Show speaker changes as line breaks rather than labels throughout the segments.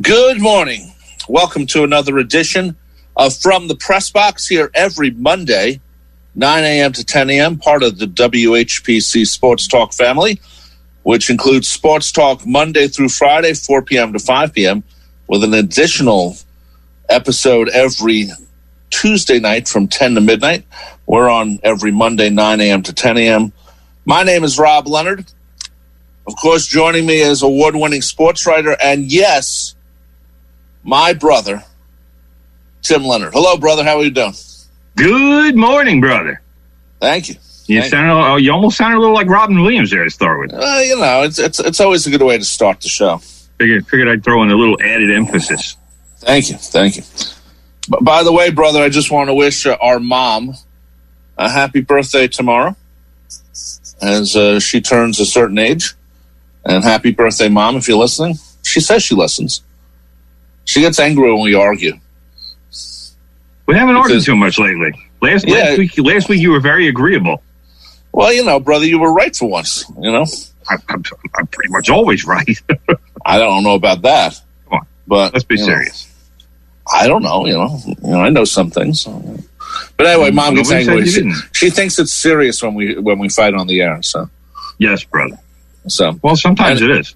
Good morning. Welcome to another edition of From the Press Box here every Monday, 9 a.m. to 10 a.m., part of the WHPC Sports Talk family, which includes Sports Talk Monday through Friday, 4 p.m. to 5 p.m., with an additional episode every Tuesday night from 10 to midnight. We're on every Monday, 9 a.m. to 10 a.m. My name is Rob Leonard. Of course, joining me is award-winning sports writer and, yes, my brother, Tim Leonard. Hello, brother. How are you doing?
Good morning, brother.
Thank you.
You almost sounded a little like Robin Williams there to start with.
It's always a good way to start the show.
Figured I'd throw in a little added emphasis.
Thank you. But by the way, brother, I just want to wish our mom a happy birthday tomorrow, as she turns a certain age. And happy birthday, Mom, if you're listening. She says she listens. She gets angry when we argue.
We haven't argued too much lately. Last week you were very agreeable.
Well, brother, you were right for once,
I'm pretty much always right.
I don't know about that.
Come on,
but
let's be serious.
I don't know, I know some things. But anyway, Mom gets angry. She thinks it's serious when we fight on the air. So
yes, brother.
So
well, sometimes it is.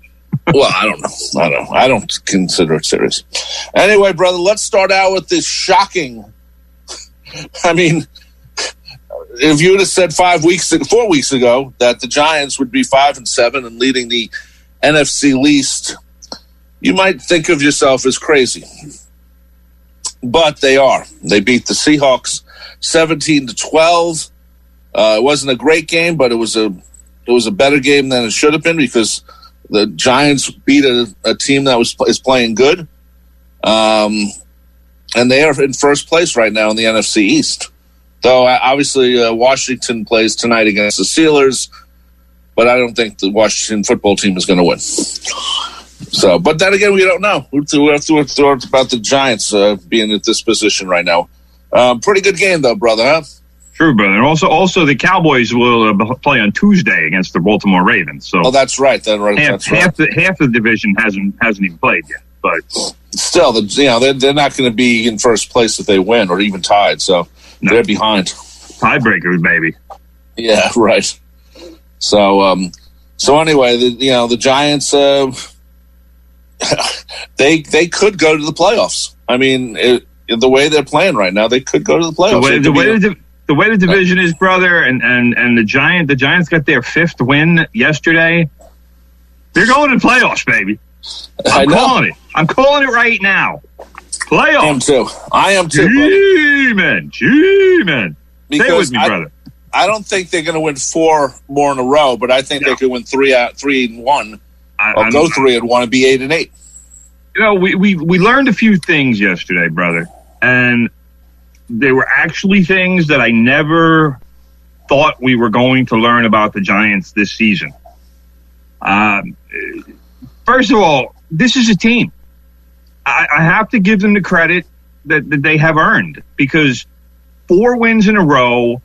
Well, I don't know. I don't consider it serious. Anyway, brother, let's start out with this shocking. I mean, if you would have said 4 weeks ago that the Giants would be 5-7 and leading the NFC least, you might think of yourself as crazy. But they are. They beat the Seahawks 17-12. It wasn't a great game, but it was a better game than it should have been because the Giants beat a team that is playing good. And they are in first place right now in the NFC East. Though, obviously, Washington plays tonight against the Steelers, but I don't think the Washington football team is going to win. So, but then again, we don't know. We have to talk about the Giants being at this position right now. Pretty good game, though, brother, huh?
True, brother. And also the Cowboys will play on Tuesday against the Baltimore Ravens. So,
that's right.
Half the division hasn't even played yet, but
still, they're not going to be in first place if they win or even tied. So they're behind.
Tiebreakers, baby.
Yeah, right. So anyway, the Giants, they could go to the playoffs. I mean, the way they're playing right now, they could go to the playoffs.
The way the division is, brother, and the Giants got their fifth win yesterday. They're going to the playoffs, baby. I'm calling it right now. Playoffs.
I am too.
G-man. Stay with me, brother.
I don't think they're going to win 4 more in a row, but I think they could win 3-1, or go 3-1 and be 8-8.
We learned a few things yesterday, brother, and they were actually things that I never thought we were going to learn about the Giants this season. First of all, this is a team. I have to give them the credit that they have earned, because 4 wins in a row,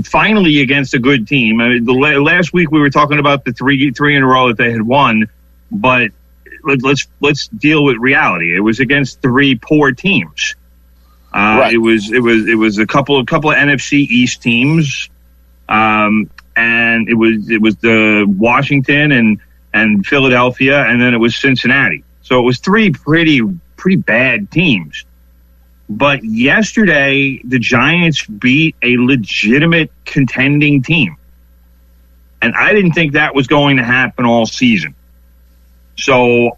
finally against a good team. I mean, last week we were talking about the three in a row that they had won, but let's deal with reality. It was against 3 poor teams. Right. It was a couple of NFC East teams, and it was the Washington and Philadelphia, and then it was Cincinnati. So it was 3 pretty bad teams. But yesterday, the Giants beat a legitimate contending team, and I didn't think that was going to happen all season. So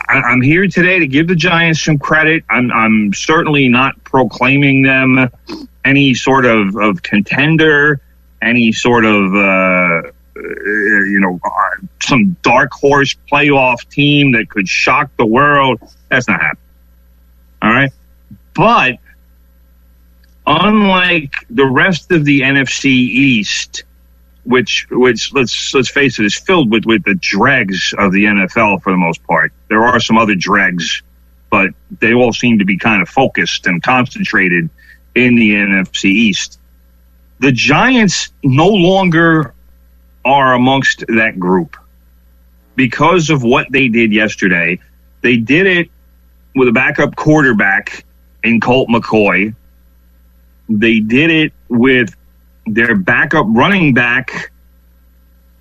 I'm here today to give the Giants some credit. I'm certainly not proclaiming them any sort of contender, any sort of some dark horse playoff team that could shock the world. That's not happening. All right, but unlike the rest of the NFC East, which let's face it, is filled with the dregs of the NFL for the most part. There are some other dregs, but they all seem to be kind of focused and concentrated in the NFC East. The Giants no longer are amongst that group because of what they did yesterday. They did it with a backup quarterback in Colt McCoy. They did it with their backup running back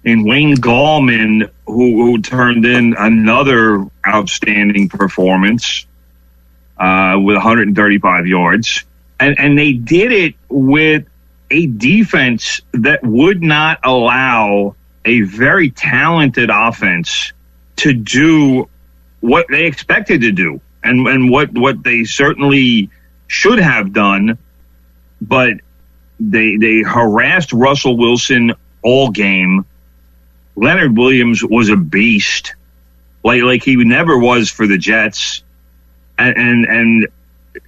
in Wayne Gallman, who turned in another outstanding performance with 135 yards. And they did it with a defense that would not allow a very talented offense to do what they expected to do and what they certainly should have done. But they harassed Russell Wilson all game. Leonard Williams was a beast, like he never was for the Jets. And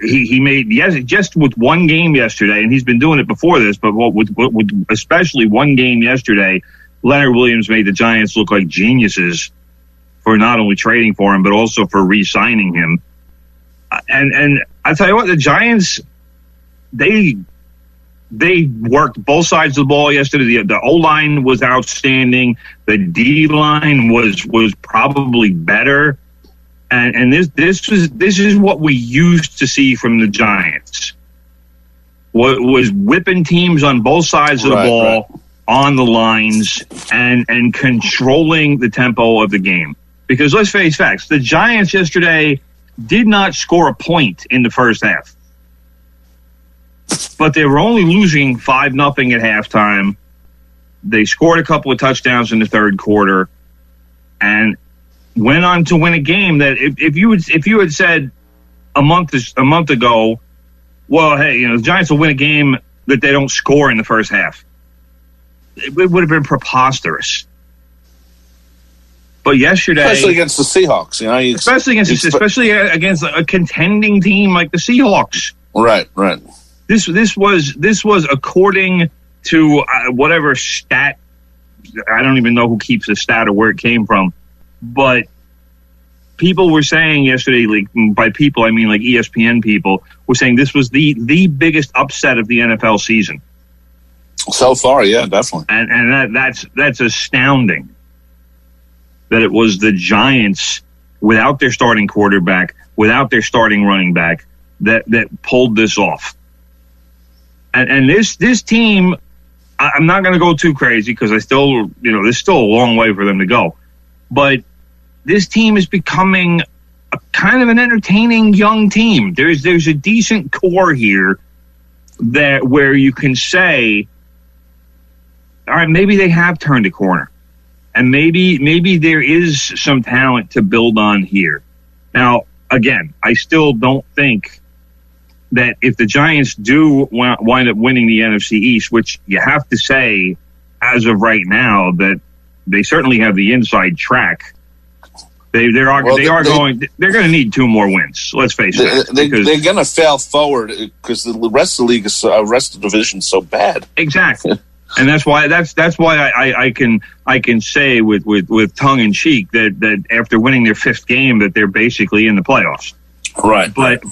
he made, yes, just with one game yesterday, and he's been doing it before this, but with especially one game yesterday, Leonard Williams made the Giants look like geniuses for not only trading for him, but also for re-signing him. And I tell you what, the Giants, they worked both sides of the ball yesterday. The O-line was outstanding. The D-line was probably better. And this is what we used to see from the Giants. What was whipping teams on both sides of the ball on the lines and controlling the tempo of the game. Because let's face facts, the Giants yesterday did not score a point in the first half. But they were only losing 5-0 at halftime. They scored a couple of touchdowns in the third quarter and went on to win a game that if you had said a month ago, well, hey, the Giants will win a game that they don't score in the first half, it would have been preposterous. But yesterday,
especially against the Seahawks,
especially against a contending team like the Seahawks,
right.
This was according to whatever stat. I don't even know who keeps the stat or where it came from, but people were saying yesterday, like by people I mean like ESPN people, were saying this was the biggest upset of the NFL season
so far. Yeah, definitely.
And that's astounding that it was the Giants without their starting quarterback, without their starting running back that pulled this off. And this team, I'm not going to go too crazy because there's still a long way for them to go. But this team is becoming a kind of an entertaining young team. There's a decent core here where you can say, all right, maybe they have turned a corner. And maybe there is some talent to build on here. Now, again, I still don't think that if the Giants do wind up winning the NFC East, which you have to say as of right now that they certainly have the inside track. They're going to need 2 more wins. Let's face it.
They're going to fail forward because the rest of the league rest of the division is so bad.
Exactly. And that's why I can say with tongue in cheek that after winning their 5th game that they're basically in the playoffs.
Right.
But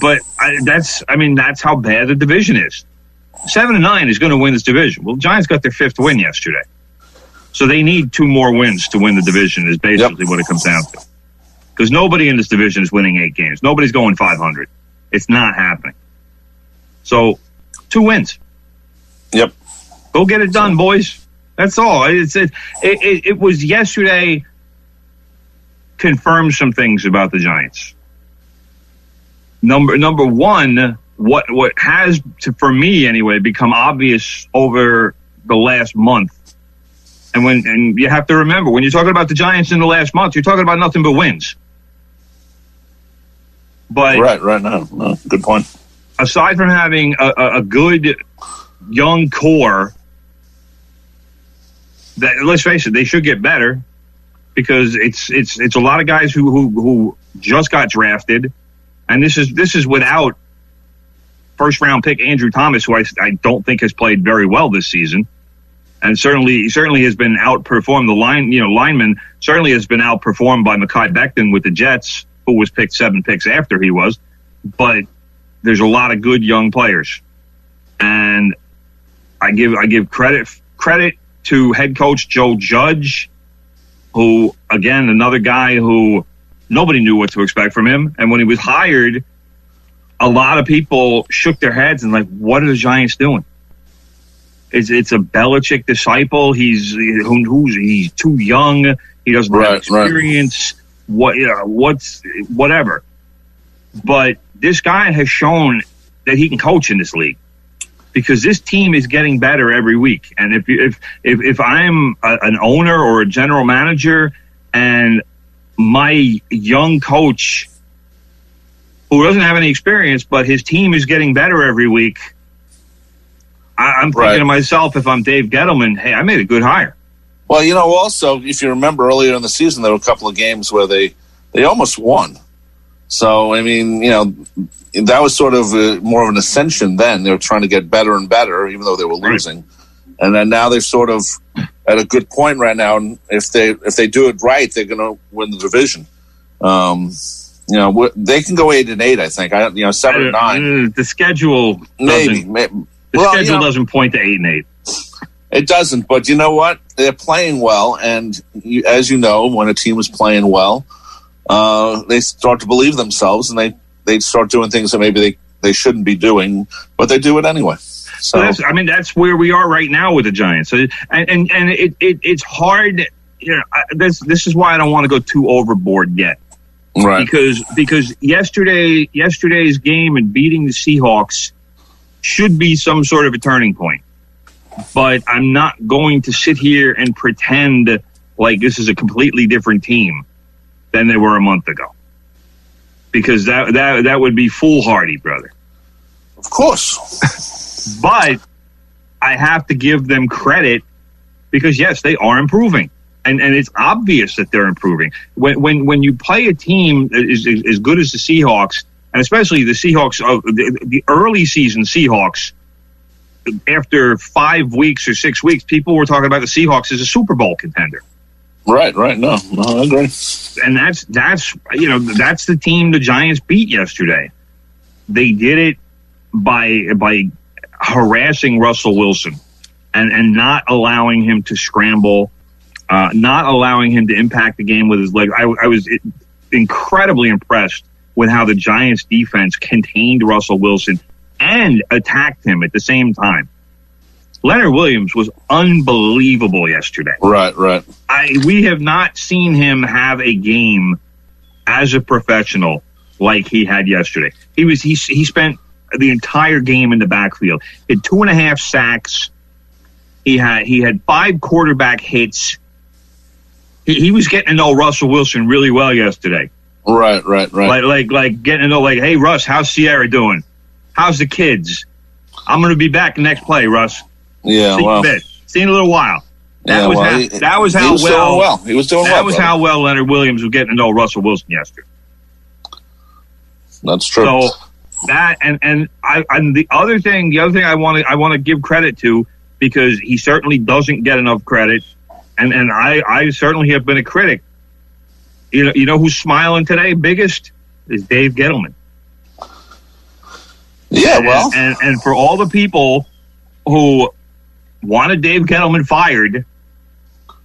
that's how bad the division is. 7-9 is going to win this division. Well, the Giants got their 5th win yesterday. So they need 2 more wins to win the division is basically what it comes down to. Because nobody in this division is winning 8 games. Nobody's going 500. It's not happening. So 2 wins.
Yep.
Go get it done, boys. That's all. It was yesterday confirmed some things about the Giants. Number one, what has for me anyway become obvious over the last month, and you have to remember when you're talking about the Giants in the last month, you're talking about nothing but wins. But
right now, no, good point.
Aside from having a good young core, that let's face it, they should get better because it's a lot of guys who just got drafted. And this is without first-round pick Andrew Thomas, who I don't think has played very well this season, and certainly has been outperformed. The lineman certainly has been outperformed by Mekhi Becton with the Jets, who was picked 7 picks after he was. But there's a lot of good young players, and I give credit to head coach Joe Judge, who again another guy who Nobody knew what to expect from him. And when he was hired, a lot of people shook their heads and like, what are the Giants doing? It's a Belichick disciple. He's too young. He doesn't have experience. Whatever. But this guy has shown that he can coach in this league, because this team is getting better every week. And if I'm an owner or a general manager and my young coach who doesn't have any experience, but his team is getting better every week, I'm thinking to myself, if I'm Dave Gettleman, hey, I made a good hire.
Well, also, if you remember earlier in the season, there were a couple of games where they almost won. So, I mean, that was sort of more of an ascension then. They were trying to get better and better, even though they were losing. And then now they're sort of at a good point right now. And if they do it right, they're going to win the division. They can go 8-8. I think 7-9.
The schedule schedule doesn't point to 8-8.
It doesn't, but you know what? They're playing well, and as you know, when a team is playing well, they start to believe themselves, and they start doing things that maybe they shouldn't be doing, but they do it anyway. So
that's where we are right now with the Giants. And it's hard. This is why I don't want to go too overboard yet.
Right.
Because yesterday's game and beating the Seahawks should be some sort of a turning point. But I'm not going to sit here and pretend like this is a completely different team than they were a month ago, because that would be foolhardy, brother.
Of course.
But I have to give them credit, because yes, they are improving, and it's obvious that they're improving. When you play a team that is as good as the Seahawks, and especially the Seahawks, the early season Seahawks, after 5 weeks or 6 weeks, people were talking about the Seahawks as a Super Bowl contender.
Right. No, I agree.
And that's the team the Giants beat yesterday. They did it by harassing Russell Wilson and not allowing him to scramble, not allowing him to impact the game with his leg. I was incredibly impressed with how the Giants defense contained Russell Wilson and attacked him at the same time. Leonard Williams was unbelievable yesterday.
Right.
We have not seen him have a game as a professional like he had yesterday. He spent the entire game in the backfield. He had 2.5 sacks. He had 5 quarterback hits. He was getting to know Russell Wilson really well yesterday.
Right.
Like getting to know, like, hey, Russ, how's Sierra doing? How's the kids? I'm going to be back next play, Russ.
Yeah,
See you in a bit. See you in a little while. That was how well
he was doing well.
That was how well Leonard Williams was getting to know Russell Wilson yesterday.
That's true.
So that and the other thing I want to give credit to, because he certainly doesn't get enough credit, and I certainly have been a critic. You know who's smiling today? Biggest is Dave Gettleman.
Yeah, well,
and for all the people who wanted Dave Gettleman fired,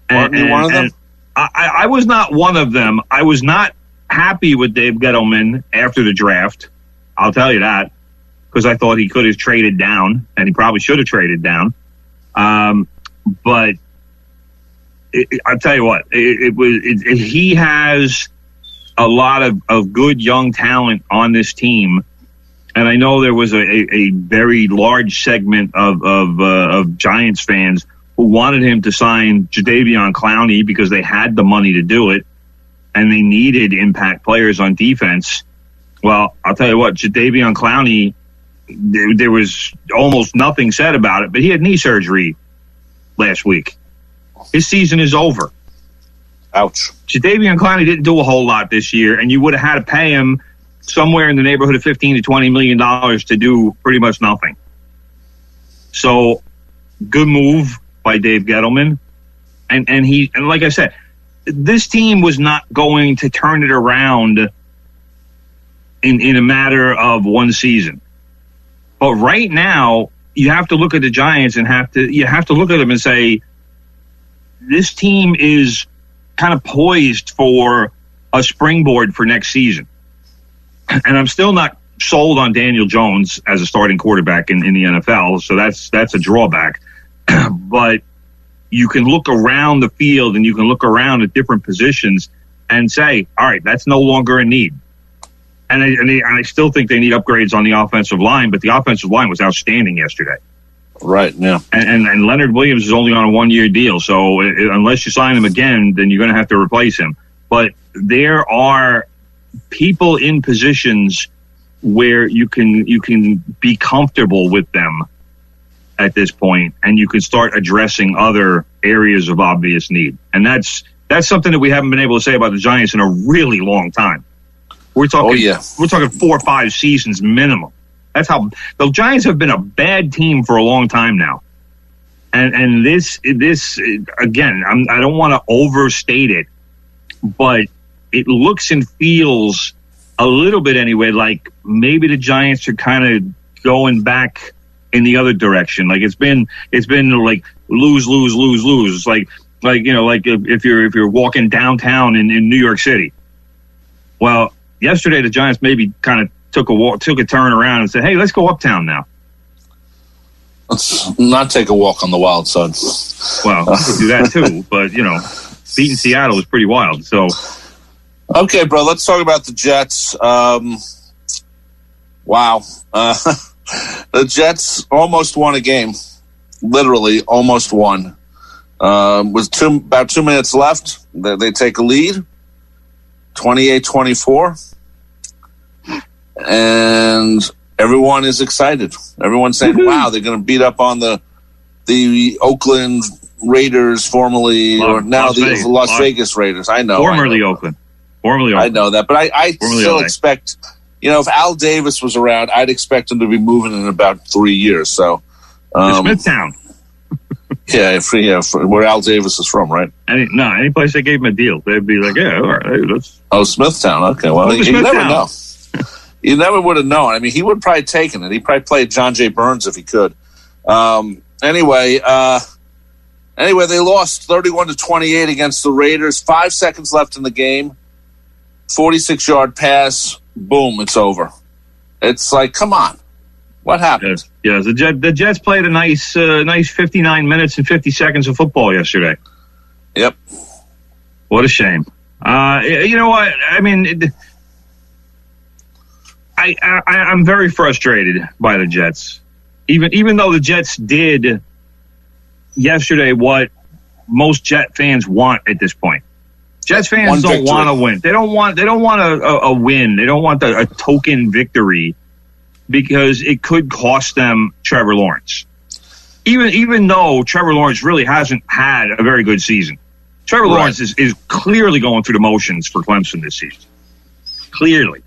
weren't you one of them?
I was not one of them. I was not happy with Dave Gettleman after the draft. I'll tell you that, because I thought he could have traded down, and he probably should have traded down. But I'll tell you what, he has a lot of good young talent on this team. And I know there was a very large segment of Giants fans who wanted him to sign Jadeveon Clowney because they had the money to do it, and they needed impact players on defense. Well, I'll tell you what, Jadeveon Clowney, there was almost nothing said about it, but he had knee surgery last week. His season is over.
Ouch.
Jadeveon Clowney didn't do a whole lot this year, and you would have had to pay him somewhere in the neighborhood of $15 to $20 million to do pretty much nothing. So, good move by Dave Gettleman. And like I said, this team was not going to turn it around in a matter of one season. But right now, you have to look at the Giants and you have to look at them and say, this team is kind of poised for a springboard for next season. And I'm still not sold on Daniel Jones as a starting quarterback in the NFL, so that's a drawback. But you can look around the field and you can look around at different positions and say, all right, that's no longer a need. And I still think they need upgrades on the offensive line, but the offensive line was outstanding yesterday.
Right, yeah.
And Leonard Williams is only on a 1-year deal, so unless you sign him again, then you're going to have to replace him. But there are people in positions where you can be comfortable with them at this point, and you can start addressing other areas of obvious need. And that's something that we haven't been able to say about the Giants in a really long time. We're talking, We're talking 4 or 5 seasons minimum. That's how the Giants have been a bad team for a long time now. And this again, I don't want to overstate it, but it looks and feels a little bit anyway like maybe the Giants are kind of going back in the other direction. Like it's been like lose. It's like if you're walking downtown in New York City. Well, yesterday the Giants maybe kind of took a turn around and said, "Hey, let's go uptown now."
Let's not take a walk on the wild side.
Well, we could do that too, but beating Seattle was pretty wild. So,
okay, bro, let's talk about the Jets. Wow, the Jets almost won a game. Literally, almost won. Was about 2 minutes left. They take a lead, 28-24. And everyone is excited. Everyone's saying, wow, they're going to beat up on the Oakland Raiders, formerly, or now the Las Vegas Raiders. I know.
Formerly Oakland.
I know that. But I still expect, if Al Davis was around, I'd expect him to be moving in about 3 years. So,
Smithtown.
where Al Davis is from, right?
Any place they gave him a deal, they'd be like, yeah, all right, let's.
Oh, Smithtown. Okay, well, you never know. You never would have known. I mean, he would have probably taken it. He probably played John J. Burns if he could. Anyway, they lost 31-28 against the Raiders. 5 seconds left in the game. 46-yard pass. Boom, it's over. It's like, come on. What happened?
Yes. The Jets played a nice 59 minutes and 50 seconds of football yesterday.
Yep.
What a shame. You know what? I mean, I'm very frustrated by the Jets. Even though the Jets did yesterday what most Jet fans want at this point. Jets fans don't want to win. They don't want a win. They don't want a token victory because it could cost them Trevor Lawrence. Even though Trevor Lawrence really hasn't had a very good season. Trevor Lawrence is clearly going through the motions for Clemson this season. Clearly.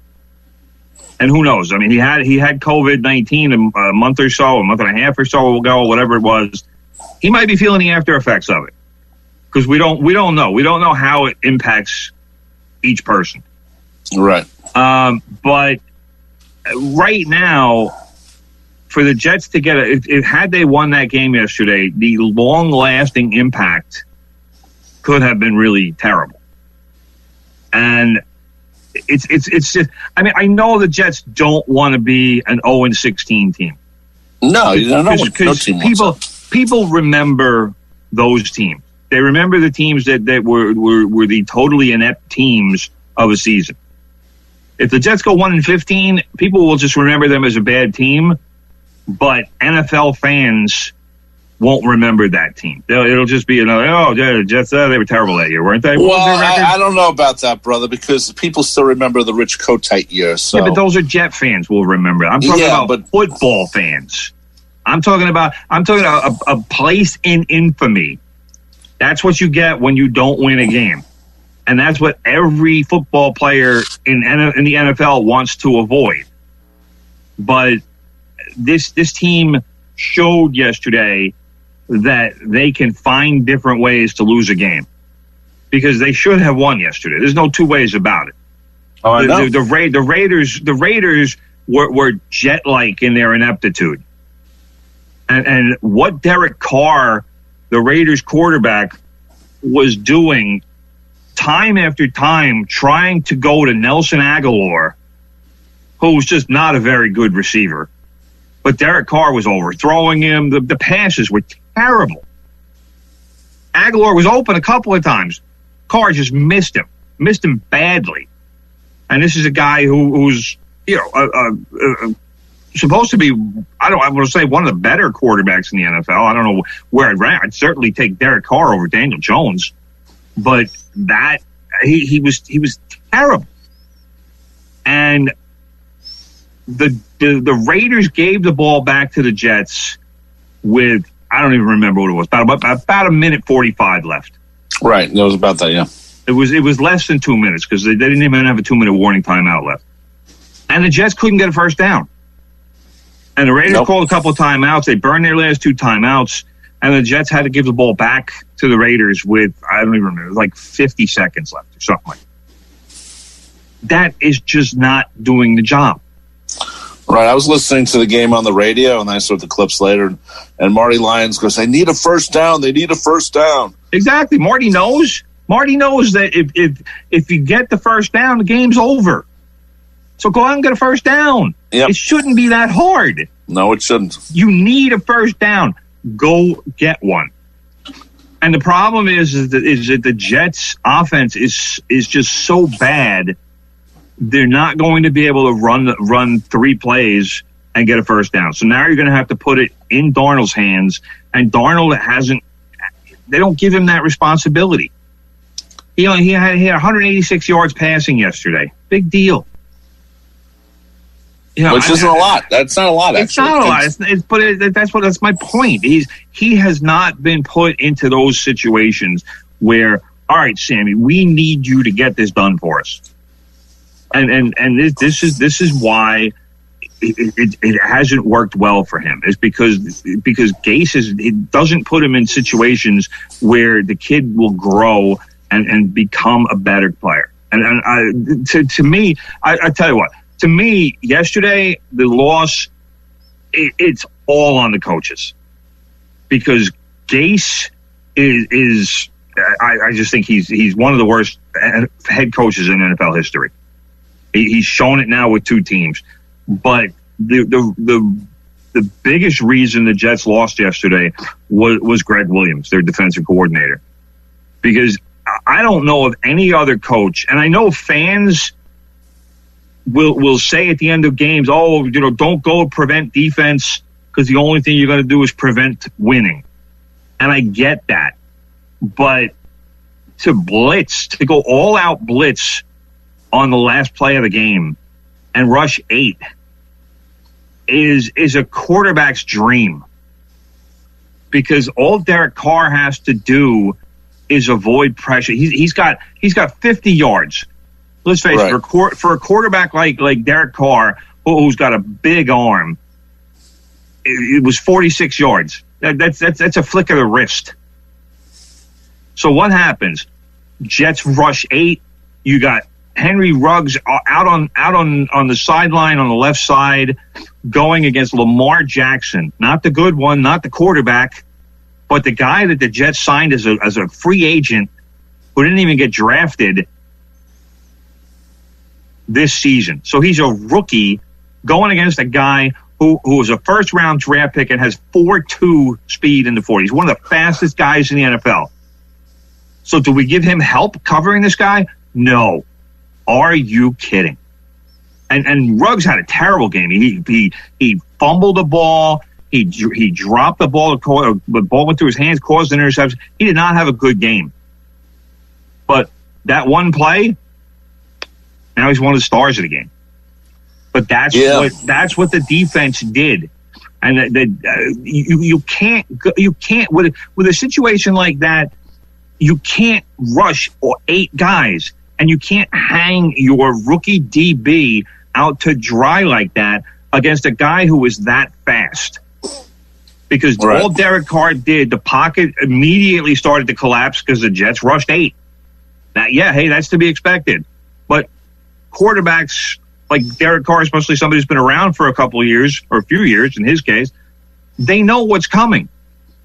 And who knows? I mean, he had COVID-19 a month or so, a month and a half or so ago, whatever it was. He might be feeling the after effects of it because we don't know. We don't know how it impacts each person.
Right.
But right now, for the Jets to get had they won that game yesterday, the long-lasting impact could have been really terrible. And it's just, I mean, I know the Jets don't want to be an 0-16 team.
No, no team
people remember those teams. They remember the teams that were the totally inept teams of a season. If the Jets go 1-15, people will just remember them as a bad team, but NFL fans won't remember that team. It'll just be another, the Jets, they were terrible that year, weren't they?
Well, I don't know about that, brother, because people still remember the Rich Kotite years. So.
Yeah, but those are Jet fans will remember. I'm talking about football fans. I'm talking about a place in infamy. That's what you get when you don't win a game. And that's what every football player in the NFL wants to avoid. But this team showed yesterday that they can find different ways to lose a game because they should have won yesterday. There's no two ways about it.
Oh, I know.
The Raiders were Jet-like in their ineptitude. And what Derek Carr, the Raiders quarterback, was doing time after time trying to go to Nelson Aguilar, who's just not a very good receiver. But Derek Carr was overthrowing him. The passes were terrible. Aguilar was open a couple of times. Carr just missed him badly. And this is a guy who's, supposed to be, I want to say one of the better quarterbacks in the NFL. I don't know where I'd rank. I'd certainly take Derek Carr over Daniel Jones. But that, he was terrible. And the Raiders gave the ball back to the Jets with, I don't even remember what it was, about a minute 45 left.
Right. It was about that, yeah.
It was less than 2 minutes because they didn't even have a 2-minute warning timeout left. And the Jets couldn't get a first down. And the Raiders called a couple of timeouts. They burned their last 2 timeouts. And the Jets had to give the ball back to the Raiders with, I don't even remember, like 50 seconds left or something like that. That is just not doing the job.
Right. I was listening to the game on the radio, and I saw the clips later, and Marty Lyons goes, they need a first down. They need a first down.
Exactly. Marty knows that if you get the first down, the game's over. So go out and get a first down. Yep. It shouldn't be that hard.
No, it shouldn't.
You need a first down. Go get one. And the problem is that the Jets' offense is just so bad. They're not going to be able to run 3 plays and get a first down. So now you're going to have to put it in Darnold's hands, and Darnold they don't give him that responsibility. He had 186 yards passing yesterday. Big deal.
Which isn't a lot. That's not a lot, actually.
It's not a lot. That's my point. He has not been put into those situations where, all right, Sammy, we need you to get this done for us. And this is why it hasn't worked well for him. It's because Gase doesn't put him in situations where the kid will grow and become a better player. And to me, I tell you what, to me, yesterday the loss, it's all on the coaches, because Gase is I just think he's one of the worst head coaches in NFL history. He's shown it now with 2 teams. But the biggest reason the Jets lost yesterday was Greg Williams, their defensive coordinator. Because I don't know of any other coach, and I know fans will say at the end of games, don't go prevent defense because the only thing you're going to do is prevent winning. And I get that. But to go all out blitz on the last play of the game and rush 8 is a quarterback's dream, because all Derek Carr has to do is avoid pressure. He's got 50 yards. Let's face it, for a quarterback like Derek Carr, who's got a big arm, it was 46 yards. That's a flick of the wrist. So what happens? Jets rush 8. You got Henry Ruggs out on the sideline on the left side, going against Lamar Jackson, not the good one, not the quarterback, but the guy that the Jets signed as a free agent who didn't even get drafted this season. So he's a rookie going against a guy who was a first-round draft pick and has 4.2 speed in the 40s. He's one of the fastest guys in the NFL. So do we give him help covering this guy? No. Are you kidding? And Ruggs had a terrible game. He fumbled the ball. He dropped the ball. The ball went through his hands, caused an interception. He did not have a good game. But that one play, now he's one of the stars of the game. But that's what the defense did. And you can't with a situation like that, you can't rush 8 guys. And you can't hang your rookie DB out to dry like that against a guy who is that fast. Because all Derek Carr did, the pocket immediately started to collapse because the Jets rushed 8. Now, that's to be expected. But quarterbacks like Derek Carr, especially somebody who's been around for a couple of years, or a few years in his case, they know what's coming.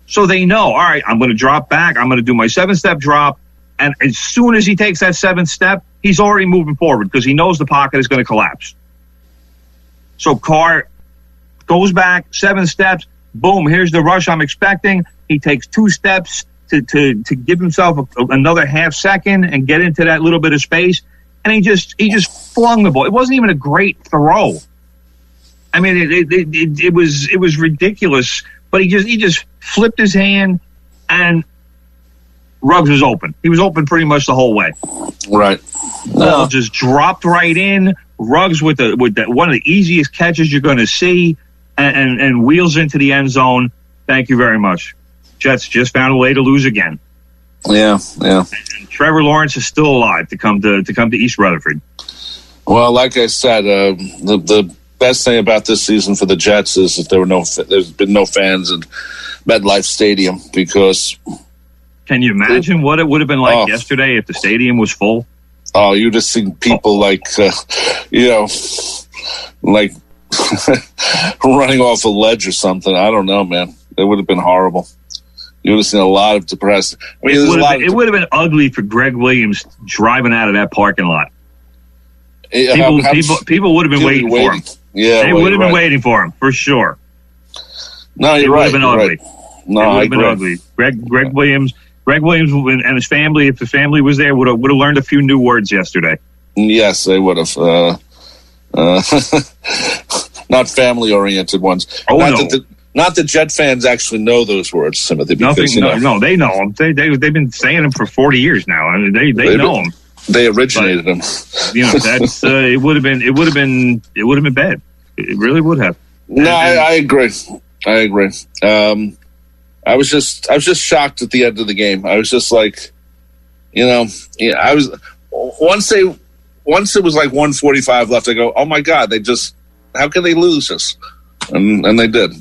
So they know, all right, I'm going to drop back. I'm going to do my 7-step drop. And as soon as he takes that 7th step, he's already moving forward because he knows the pocket is going to collapse. So Carr goes back 7 steps. Boom, here's the rush I'm expecting. He takes 2 steps to give himself another half second and get into that little bit of space. And he just flung the ball. It wasn't even a great throw. I mean, it was ridiculous. But he just flipped his hand, and Ruggs was open. He was open pretty much the whole way.
Right.
Ball just dropped right in. Ruggs with one of the easiest catches you're going to see, and wheels into the end zone. Thank you very much. Jets just found a way to lose again.
Yeah.
And Trevor Lawrence is still alive to come to East Rutherford.
Well, like I said, the best thing about this season for the Jets is that there's been no fans in MetLife Stadium because.
Can you imagine what it would have been like yesterday if the stadium was full?
Oh, you just see people like running off a ledge or something. I don't know, man. It would have been horrible. You would have seen a lot of depressed. I mean,
it would have been ugly for Greg Williams driving out of that parking lot. People would have been waiting for him.
Yeah,
they would have been waiting for him for sure.
No, you're right.
It would have been ugly.
Right. No,
it would have been ugly. Greg Williams and his family, if the family was there, would have learned a few new words yesterday.
Yes, they would have. Not family-oriented ones.
Oh,
Not that Jet fans actually know those words, Timothy. Because,
no, they know them. They've been saying them for 40 years now. I mean, they know them.
They originated them.
That's it would have been bad. It really would have.
No, I agree. I was just shocked at the end of the game. I was just like, I was once it was like 1:45 left. I go, oh my God, how can they lose this? And they did.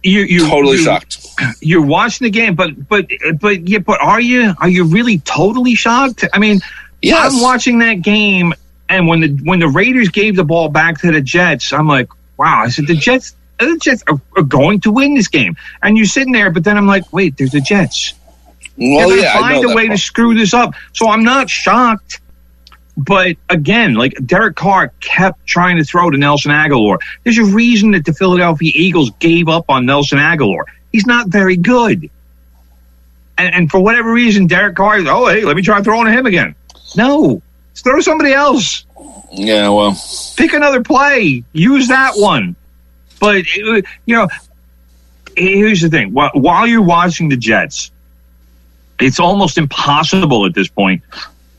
You're
totally
shocked.
You're watching the game, but are you really totally shocked? I mean, yes. I'm watching that game, and when the Raiders gave the ball back to the Jets, I'm like, wow. I said the Jets are going to win this game, and you're sitting there, but then I'm like, wait, there's the Jets.
Well,
they're gonna find a way to screw this up. So I'm not shocked. But again, like Derek Carr kept trying to throw to Nelson Aguilar. There's a reason that the Philadelphia Eagles gave up on Nelson Aguilar. He's not very good. And for whatever reason, Derek Carr is, hey, let me try throwing to him again. No, let's throw to somebody else.
Yeah, well.
Pick another play. Use that one. But, here's the thing. While you're watching the Jets, it's almost impossible at this point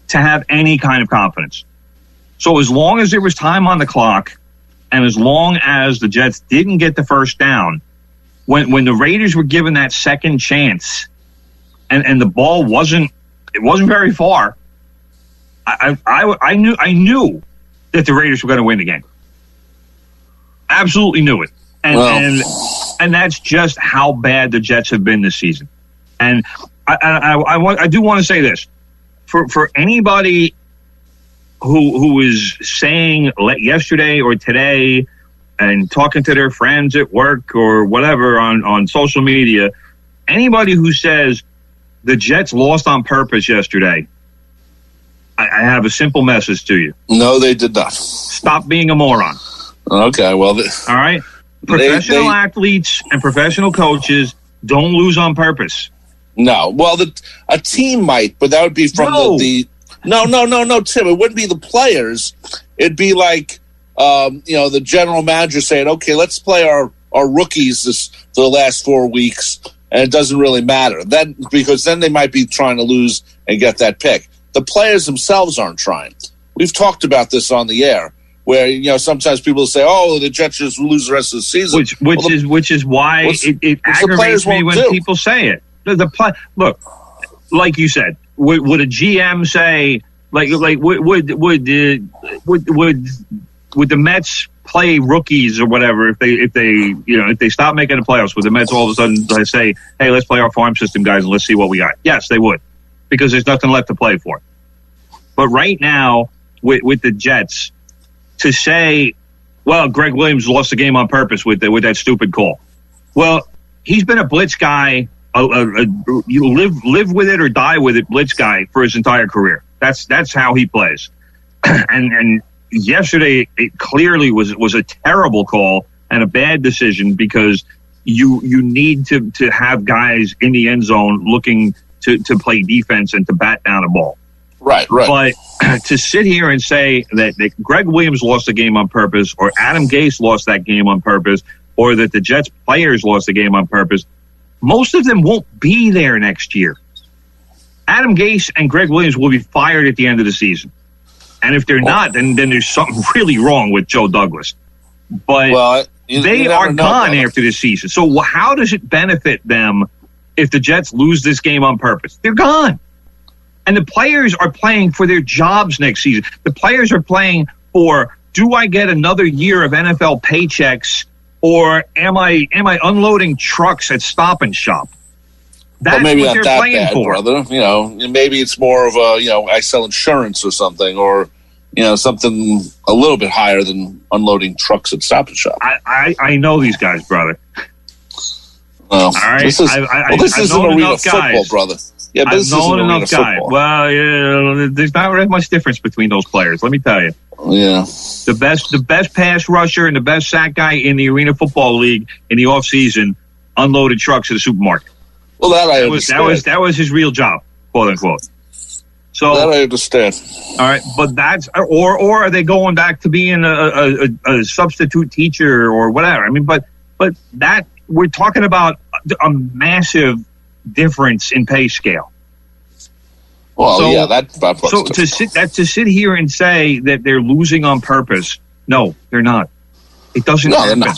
to have any kind of confidence. So as long as there was time on the clock, and as long as the Jets didn't get the first down, when the Raiders were given that second chance, and the ball wasn't very far, I knew that the Raiders were going to win the game. Absolutely knew it, and that's just how bad the Jets have been this season. And I do want to say this. For anybody who is saying yesterday or today and talking to their friends at work or whatever on social media, anybody who says the Jets lost on purpose yesterday, I have a simple message to you.
No, they did not.
Stop being a moron.
Okay, well.
All right? Professional athletes and professional coaches don't lose on purpose.
No, well, a team might, but that would be from No, Tim. It wouldn't be the players. It'd be like, the general manager saying, "Okay, let's play our rookies for the last 4 weeks," and it doesn't really matter then because then they might be trying to lose and get that pick. The players themselves aren't trying. We've talked about this on the air, where sometimes people say, "Oh, the Jets just lose the rest of the season,"
which is why it aggravates me when people say it. Look, like you said, would a GM say would the Mets play rookies or whatever if they stop making the playoffs? Would the Mets all of a sudden say, "Hey, let's play our farm system guys and let's see what we got"? Yes, they would, because there's nothing left to play for. But right now, with the Jets, to say, "Well, Greg Williams lost the game on purpose with that stupid call," well, he's been a blitz guy you live with it or die with it blitz guy for his entire career. That's how he plays. and yesterday it clearly was a terrible call and a bad decision because you need to have guys in the end zone looking to play defense and to bat down a ball.
Right.
But to sit here and say that Greg Williams lost the game on purpose, or Adam Gase lost that game on purpose, or that the Jets players lost the game on purpose, most of them won't be there next year. Adam Gase and Greg Williams will be fired at the end of the season. And if they're not, then there's something really wrong with Joe Douglas. But they are gone after this season. So how does it benefit them if the Jets lose this game on purpose? They're gone. And the players are playing for their jobs next season. The players are playing for, do I get another year of NFL paychecks, or am I unloading trucks at Stop and Shop? That's
maybe
what
not
they're
that
playing
bad,
for.
brother. Maybe it's more of a, I sell insurance or something, or, something a little bit higher than unloading trucks at Stop and Shop.
I know these guys, brother.
Well,
all right.
This isn't arena football, brother. Yeah, but this isn't arena football.
Well, yeah, there's not really much difference between those players. Let me tell you.
Yeah.
The best pass rusher and the best sack guy in the Arena Football League in the offseason unloaded trucks at a supermarket.
Well, that I understand.
That was his real job, quote unquote. So
that I understand.
All right, but that's or are they going back to being a substitute teacher or whatever? I mean, but that we're talking about a massive difference in pay scale.
Well,
so,
yeah, that
so to sit here and say that they're losing on purpose, no, they're not. It doesn't happen.
They're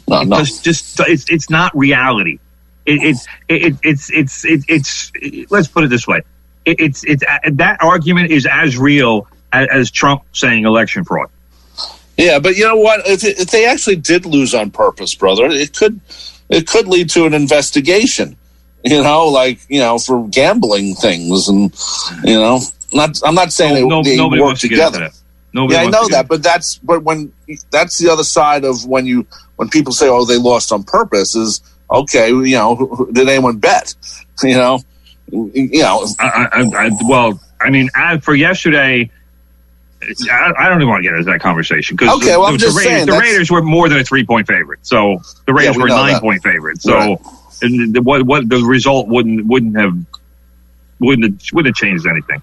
not. No.
It's not reality. It's let's put it this way. It's that argument is as real as Trump saying election fraud.
Yeah, but you know what? If they actually did lose on purpose, brother, it could lead to an investigation. For gambling things, and I'm not saying they work together. I know that, but that's the other side of when people say, "Oh, they lost on purpose," is okay. Did anyone bet?
For yesterday, I don't even want to get into that conversation because the Raiders were more than a 3-point favorite, so the Raiders were a 9-point favorite. So. Right. And what the result wouldn't have changed anything.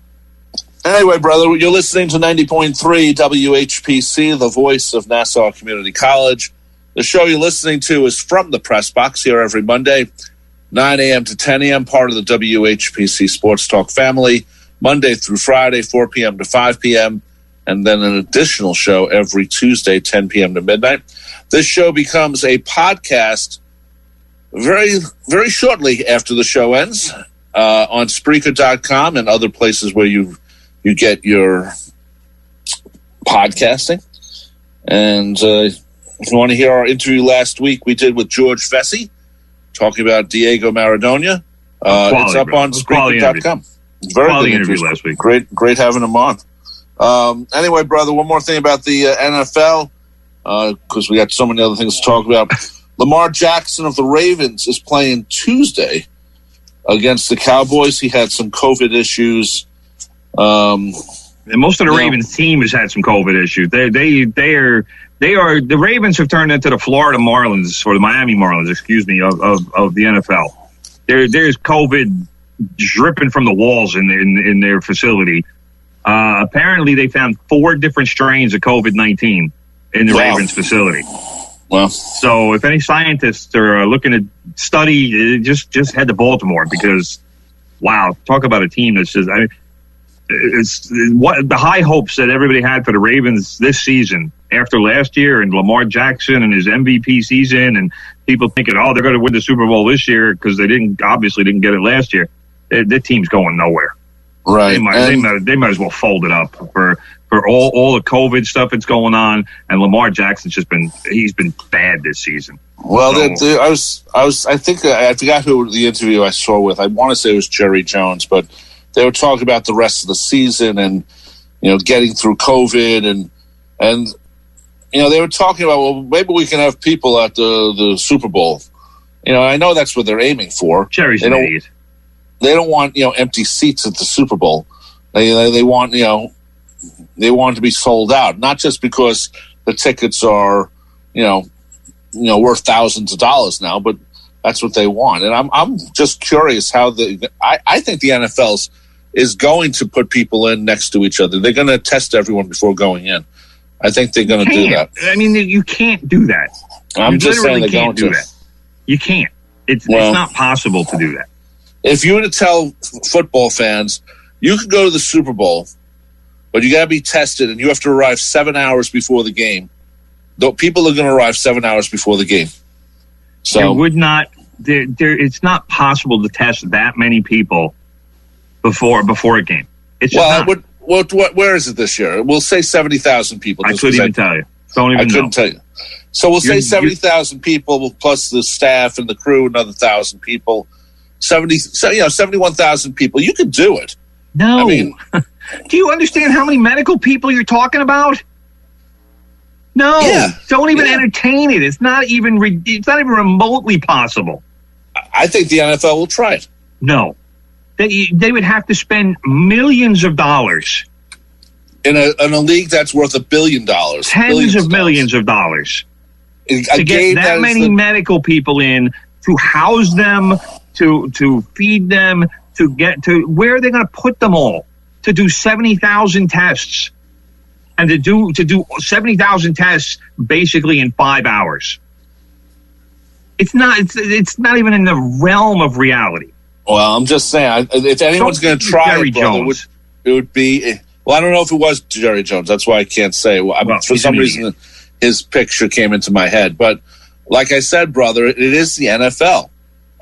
Anyway, brother, you're listening to 90.3 WHPC, the voice of Nassau Community College. The show you're listening to is From the Press Box, here every Monday, 9 a.m. to 10 a.m., part of the WHPC Sports Talk family, Monday through Friday, 4 p.m. to 5 p.m., and then an additional show every Tuesday, 10 p.m. to midnight. This show becomes a podcast very, very shortly after the show ends on Spreaker.com and other places where you get your podcasting. And if you want to hear our interview last week we did with George Vesey talking about Diego Maradona, it's up on Spreaker.com. Very good interview last week. Great having him on. Anyway, brother, one more thing about the NFL, because we got so many other things to talk about. Lamar Jackson of the Ravens is playing Tuesday against the Cowboys. He had some COVID issues.
And most of the Ravens team has had some COVID issues. The Ravens have turned into the Florida Marlins, or the Miami Marlins, of the NFL. There's COVID dripping from the walls in their facility. Apparently, they found 4 different strains of COVID-19 in the Ravens facility.
Well,
so if any scientists are looking to study, just head to Baltimore because, wow, talk about a team that's just, it's what the high hopes that everybody had for the Ravens this season after last year and Lamar Jackson and his MVP season and people thinking, oh, they're going to win the Super Bowl this year because they obviously didn't get it last year. The team's going nowhere.
Right.
They might as well fold it up for all the COVID stuff that's going on, and Lamar Jackson's he's been bad this season.
Well, I forgot who the interview I saw with. I want to say it was Jerry Jones, but they were talking about the rest of the season and getting through COVID and they were talking about, well, maybe we can have people at the Super Bowl, I know that's what they're aiming for.
Jerry's an idiot.
They don't want empty seats at the Super Bowl. They want they want to be sold out, not just because the tickets are worth thousands of dollars now, but that's what they want. And I'm just curious how I think the NFL is going to put people in next to each other. They're going to test everyone before going in. I think they're going to do that.
I mean, you can't do that.
I'm just saying they're going to.
That. You can't. It's not possible to do that.
If you were to tell football fans, you could go to the Super Bowl, but you got to be tested and you have to arrive 7 hours before the game. Though people are going to arrive 7 hours before the game. So
it would not. It's not possible to test that many people before a game. It's just not. Where
is it this year? We'll say 70,000 people.
I couldn't even tell you. I couldn't
tell you. So we'll say 70,000 people plus the staff and the crew, another 1,000 people. 71,000 people. You could do it.
No. I mean, do you understand how many medical people you're talking about? No. Yeah. Don't even entertain it. It's not even remotely possible.
I think the NFL will try it.
No. They would have to spend millions of dollars
in a league that's worth $1 billion,
tens of millions of dollars, to get that many medical people in, to house them, to feed them, to get to where are they going to put them all? To do 70,000 tests, and to do 70,000 tests basically in 5 hours. It's not even in the realm of reality.
Well, I'm just saying, if anyone's going to try it, brother, it would be. Well, I don't know if it was Jerry Jones. That's why I can't say. For some reason, his picture came into my head. But like I said, brother, it is the NFL,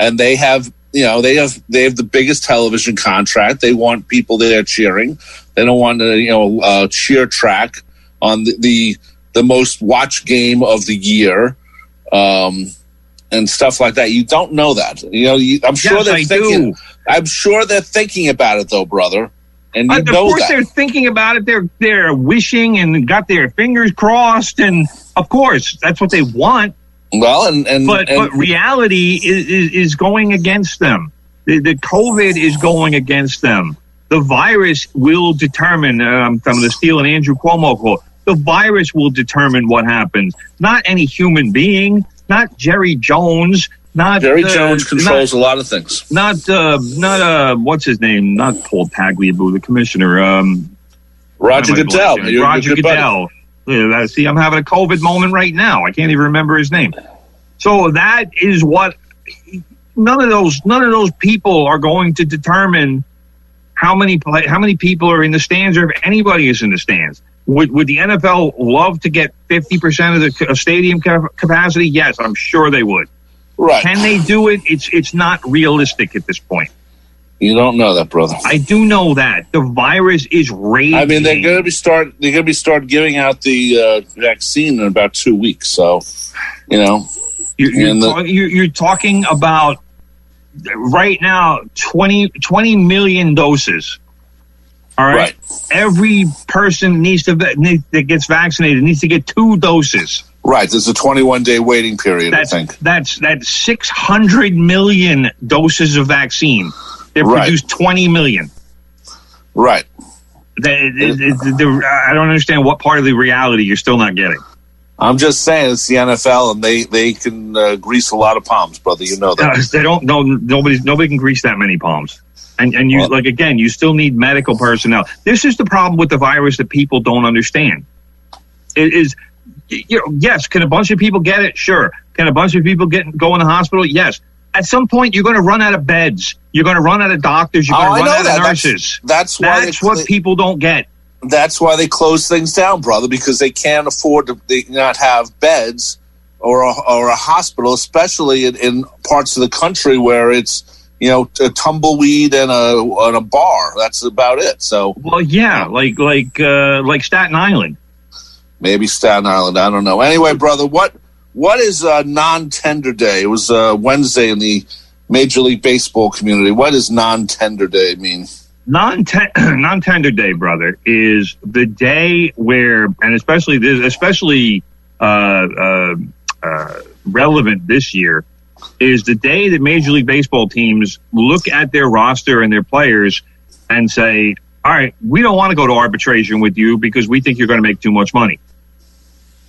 and they have the biggest television contract. They want people there cheering. They don't want a cheer track on the most watched game of the year. And stuff like that. You don't know that. I'm sure they're thinking. I'm sure they're thinking about it, though, brother. And
of course, they're thinking about it. They're wishing and got their fingers crossed, and of course, that's what they want.
Well,
but reality is going against them. The COVID is going against them. The virus will determine. I'm going to steal an Andrew Cuomo quote. The virus will determine what happens, not any human being. Not Jerry Jones.
Jerry Jones controls a lot of things.
Not what's his name? Not Paul Tagliabue, the commissioner.
Roger Goodell.
Roger Goodell. Yeah, see, I'm having a COVID moment right now. I can't even remember his name. So that is what. None of those people are going to determine how many people are in the stands, or if anybody is in the stands. Would the NFL love to get 50% of the stadium capacity? Yes, I'm sure they would.
Right.
Can they do it? It's not realistic at this point.
You don't know that, brother.
I do know that. The virus is raging.
I mean, they're going to start giving out the vaccine in about 2 weeks. So,
you're talking about right now 20 million doses. All right. Every person that gets vaccinated needs to get 2 doses.
Right. There's a 21-day waiting period, I think.
That's 600 million doses of vaccine. They produced 20 million.
Right.
I don't understand what part of the reality you're still not getting.
I'm just saying it's the NFL, and they can grease a lot of palms, brother. You know that.
They don't. No, nobody can grease that many palms. And you you still need medical personnel. This is the problem with the virus that people don't understand. It is, yes, can a bunch of people get it? Sure. Can a bunch of people go in the hospital? Yes. At some point, you're going to run out of beds. You're going to run out of doctors. You're going to run out of nurses.
That's
what people don't get.
That's why they close things down, brother, because they can't afford to not have beds or a hospital, especially in parts of the country where it's, a tumbleweed and a bar. That's about it. So,
well, yeah, like Staten Island.
Maybe Staten Island. I don't know. Anyway, brother, what is non-tender day? It was Wednesday in the Major League Baseball community. What does non-tender day mean?
Non-tender day, brother, is the day where, and especially relevant this year, is the day that Major League Baseball teams look at their roster and their players and say, all right, we don't want to go to arbitration with you because we think you're going to make too much money.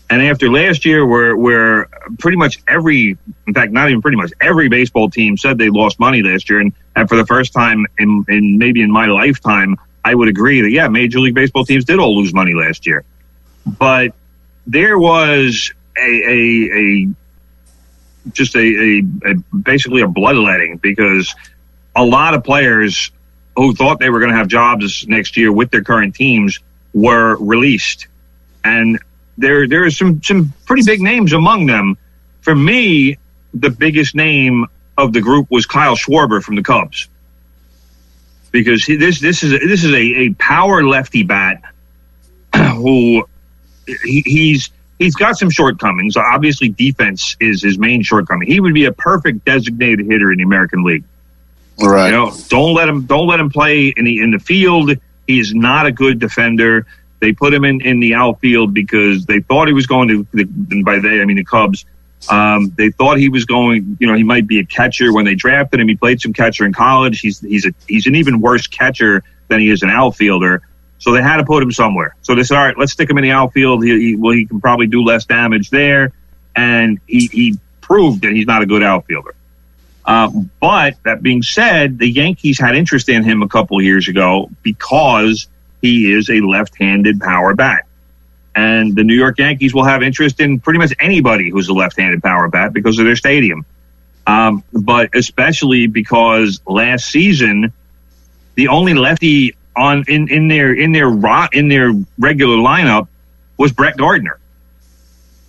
And after last year, where pretty much in fact, not even pretty much, every baseball team said they lost money last year, and for the first time in maybe in my lifetime, I would agree that, yeah, Major League Baseball teams did all lose money last year. But there was basically a bloodletting, because a lot of players who thought they were going to have jobs next year with their current teams were released. And there are some pretty big names among them. For me, the biggest name of the group was Kyle Schwarber from the Cubs, because this is a power lefty bat who he's got some shortcomings. Obviously, defense is his main shortcoming. He would be a perfect designated hitter in the American League.
Right.
Don't let him play in the field. He is not a good defender. They put him in the outfield because they thought he was going to, and by they I mean the Cubs. They thought he was going, he might be a catcher when they drafted him. He played some catcher in college. He's an even worse catcher than he is an outfielder. So they had to put him somewhere. So they said, all right, let's stick him in the outfield. He can probably do less damage there. And he proved that he's not a good outfielder. But that being said, the Yankees had interest in him a couple of years ago because he is a left-handed power bat. And the New York Yankees will have interest in pretty much anybody who's a left-handed power bat because of their stadium. But especially because last season, the only lefty in their regular lineup was Brett Gardner.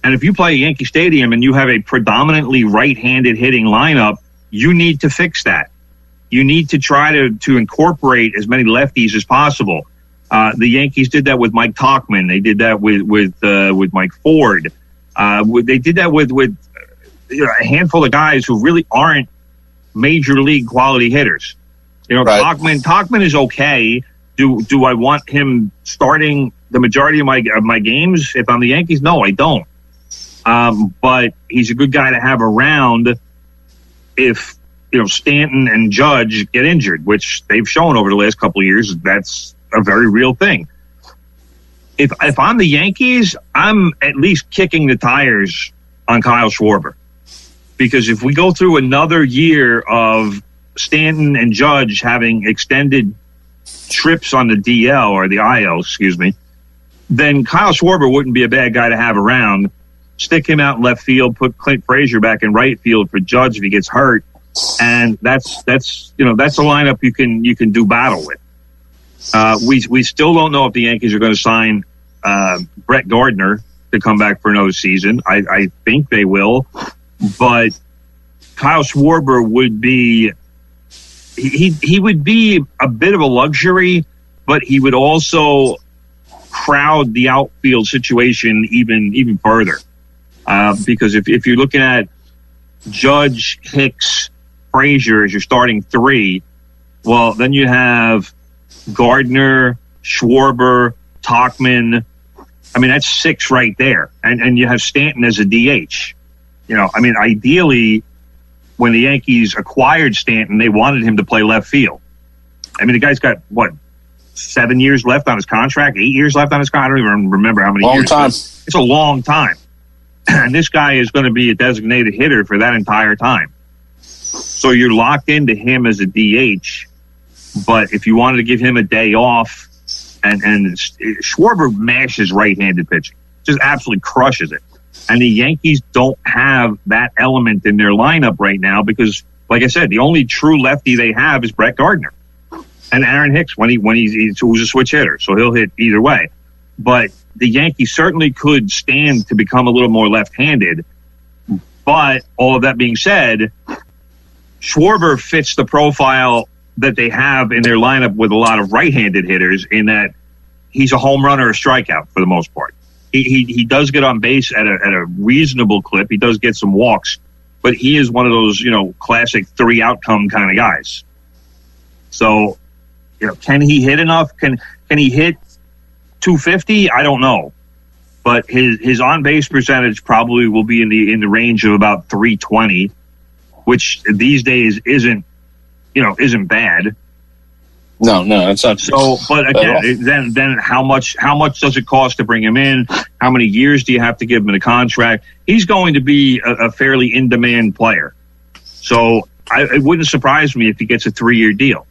And if you play Yankee Stadium and you have a predominantly right-handed hitting lineup, you need to fix that. You need to try to incorporate as many lefties as possible. The Yankees did that with Mike Tauchman. They did that with Mike Ford. They did that with a handful of guys who really aren't major league quality hitters. Right. Tauchman is okay. Do I want him starting the majority of my games if I'm the Yankees? No, I don't. But he's a good guy to have around if Stanton and Judge get injured, which they've shown over the last couple of years. That's a very real thing. If I'm the Yankees, I'm at least kicking the tires on Kyle Schwarber, because if we go through another year of Stanton and Judge having extended trips on the DL or the IL, then Kyle Schwarber wouldn't be a bad guy to have around. Stick him out in left field, put Clint Frazier back in right field for Judge if he gets hurt, and that's a lineup you can do battle with. We still don't know if the Yankees are going to sign Brett Gardner to come back for another season. I think they will, but Kyle Schwarber would be he would be a bit of a luxury, but he would also crowd the outfield situation even further. Because if you're looking at Judge, Hicks, Frazier as your starting three, well, then you have Gardner, Schwarber, Tauchman. I mean, that's six right there. And you have Stanton as a DH. Ideally, when the Yankees acquired Stanton, they wanted him to play left field. I mean, the guy's got, 7 years left on his contract, 8 years left on his contract? I don't even remember how many years.
Long time.
It's a long time. And this guy is going to be a designated hitter for that entire time. So you're locked into him as a DH. But if you wanted to give him a day off, and Schwarber mashes right-handed pitching, just absolutely crushes it. And the Yankees don't have that element in their lineup right now because, like I said, the only true lefty they have is Brett Gardner and Aaron Hicks who's a switch hitter, so he'll hit either way. But the Yankees certainly could stand to become a little more left-handed. But all of that being said, Schwarber fits the profile that they have in their lineup with a lot of right-handed hitters, in that he's a home run or a strikeout for the most part. He does get on base at a reasonable clip. He does get some walks, but he is one of those, classic 3 outcome kind of guys. So, can he hit enough? Can he hit 250? I don't know. But his on base percentage probably will be in the range of about 320. which these days isn't bad.
No, that's not.
So, but again, then how much does it cost to bring him in? How many years do you have to give him in a contract? He's going to be a fairly in-demand player. So it wouldn't surprise me if he gets a 3-year deal.